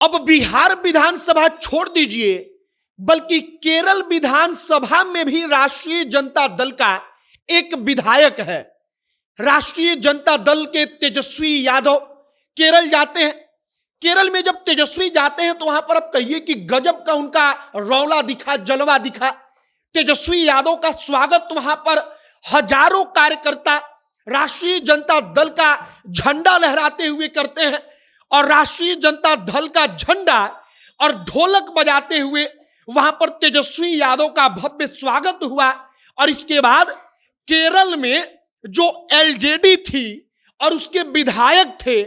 अब बिहार विधानसभा छोड़ दीजिए, बल्कि केरल विधानसभा में भी राष्ट्रीय जनता दल का एक विधायक है। राष्ट्रीय जनता दल के तेजस्वी यादव केरल जाते हैं। केरल में जब तेजस्वी जाते हैं तो वहां पर अब कहिए कि गजब का उनका रौला दिखा, जलवा दिखा। तेजस्वी यादव का स्वागत वहां पर हजारों कार्यकर्ता राष्ट्रीय जनता दल का झंडा लहराते हुए करते हैं और राष्ट्रीय जनता दल का झंडा और ढोलक बजाते हुए वहां पर तेजस्वी यादव का भव्य स्वागत हुआ। और इसके बाद केरल में जो एलजेडी थी और उसके विधायक थे,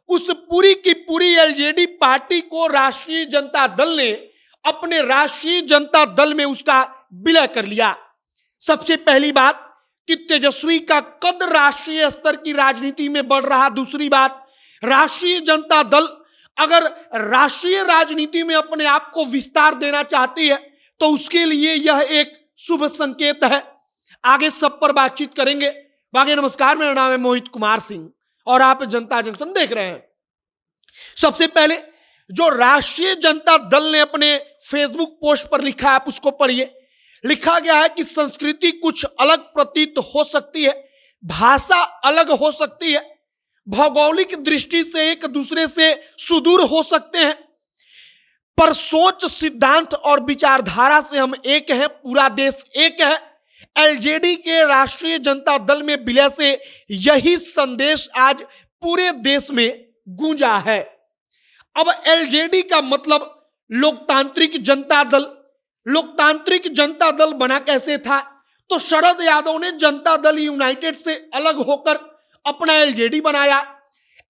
उस पूरी की पूरी एलजेडी पार्टी को राष्ट्रीय जनता दल ने अपने राष्ट्रीय जनता दल में उसका विलय कर लिया। सबसे पहली बात कि तेजस्वी का कद राष्ट्रीय स्तर की राजनीति में बढ़ रहा। दूसरी बात, राष्ट्रीय जनता दल अगर राष्ट्रीय राजनीति में अपने आप को विस्तार देना चाहती है तो उसके लिए यह एक शुभ संकेत है। आगे सब पर बातचीत करेंगे। बाकी नमस्कार, मेरा नाम है मोहित कुमार सिंह और आप जनता जंक्शन देख रहे हैं। सबसे पहले जो राष्ट्रीय जनता दल ने अपने फेसबुक पोस्ट पर लिखा है, आप उसको पढ़िए। लिखा गया है कि संस्कृति कुछ अलग प्रतीत हो सकती है, भाषा अलग हो सकती है, भौगोलिक दृष्टि से एक दूसरे से सुदूर हो सकते हैं, पर सोच, सिद्धांत और विचारधारा से हम एक हैं, पूरा देश एक है। एलजेडी के राष्ट्रीय जनता दल में विलय से यही संदेश आज पूरे देश में गूंजा है। अब एलजेडी का मतलब लोकतांत्रिक जनता दल। लोकतांत्रिक जनता दल बना कैसे था? तो शरद यादव ने जनता दल यूनाइटेड से अलग होकर अपना एलजेडी बनाया।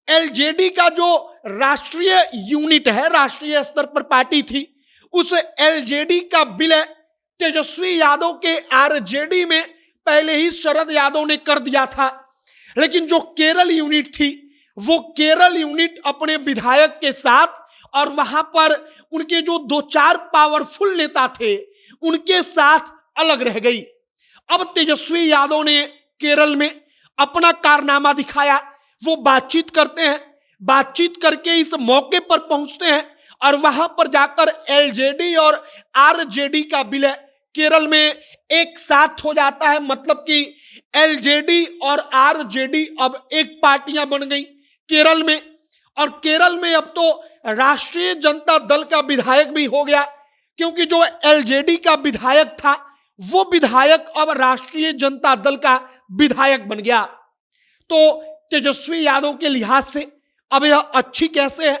एलजेडी का जो राष्ट्रीय यूनिट है, राष्ट्रीय स्तर पर पार्टी थी, उस एलजेडी का विलय तेजस्वी यादव के आरजेडी में पहले ही शरद यादव ने कर दिया था। लेकिन जो केरल यूनिट थी, वो केरल यूनिट अपने विधायक के साथ और वहां पर उनके जो दो चार पावरफुल नेता थे उनके साथ अलग रह गई। अब तेजस्वी यादव ने केरल में अपना कारनामा दिखाया। वो बातचीत करते हैं, बातचीत करके इस मौके पर पहुंचते हैं और वहां पर जाकर एलजेडी और आरजेडी का विलय केरल में एक साथ हो जाता है। मतलब कि एलजेडी और आरजेडी अब एक पार्टियां बन गई केरल में। और केरल में अब तो राष्ट्रीय जनता दल का विधायक भी हो गया, क्योंकि जो एलजेडी का विधायक था वो विधायक अब राष्ट्रीय जनता दल का विधायक बन गया। तो तेजस्वी यादव के लिहाज से अब यह अच्छी कैसे है?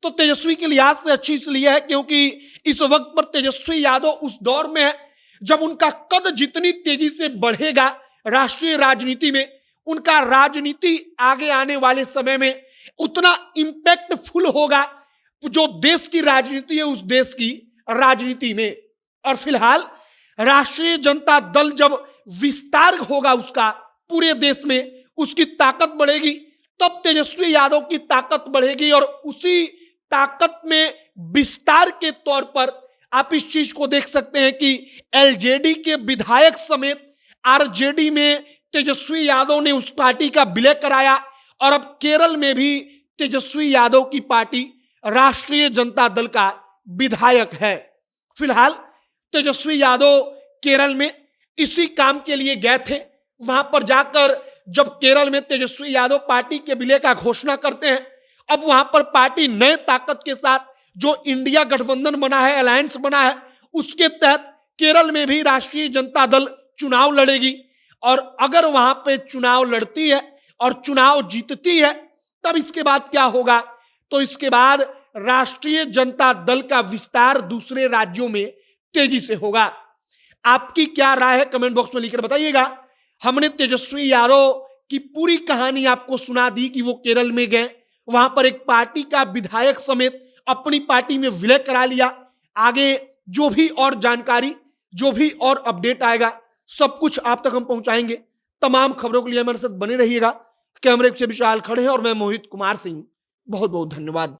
तो तेजस्वी के लिहाज से अच्छी इसलिए है क्योंकि इस वक्त पर तेजस्वी यादव उस दौर में है जब उनका कद जितनी तेजी से बढ़ेगा राष्ट्रीय राजनीति में, उनका राजनीति आगे आने वाले समय में उतना इंपैक्टफुल होगा जो देश की राजनीति है उस देश की राजनीति में। और फिलहाल राष्ट्रीय जनता दल जब विस्तार होगा उसका पूरे देश में, उसकी ताकत बढ़ेगी, तब तेजस्वी यादव की ताकत बढ़ेगी। और उसी ताकत में विस्तार के तौर पर आप इस चीज को देख सकते हैं कि एलजेडी के विधायक समेत आरजेडी में तेजस्वी यादव ने उस पार्टी का विलय कराया और अब केरल में भी तेजस्वी यादव की पार्टी राष्ट्रीय जनता दल का विधायक है। फिलहाल तेजस्वी यादव केरल में इसी काम के लिए गए थे। वहां पर जाकर जब केरल में तेजस्वी यादव पार्टी के विलय का घोषणा करते हैं, अब वहां पर पार्टी नए ताकत के साथ जो इंडिया गठबंधन बना है, अलायंस बना है, उसके तहत केरल में भी राष्ट्रीय जनता दल चुनाव लड़ेगी। और अगर वहां पे चुनाव लड़ती है और चुनाव जीतती है, तब इसके बाद क्या होगा? तो इसके बाद राष्ट्रीय जनता दल का विस्तार दूसरे राज्यों में तेजी से होगा। आपकी क्या राय है कमेंट बॉक्स में लिखकर बताइएगा। हमने तेजस्वी यादव की पूरी कहानी आपको सुना दी कि वो केरल में गए, वहां पर एक पार्टी का विधायक समेत अपनी पार्टी में विलय करा लिया। आगे जो भी और जानकारी, जो भी और अपडेट आएगा, सब कुछ आप तक हम पहुंचाएंगे। तमाम खबरों के लिए हमारे साथ बने रहिएगा। कैमरे से विशाल खड़े हैं और मैं मोहित कुमार सिंह। बहुत बहुत धन्यवाद।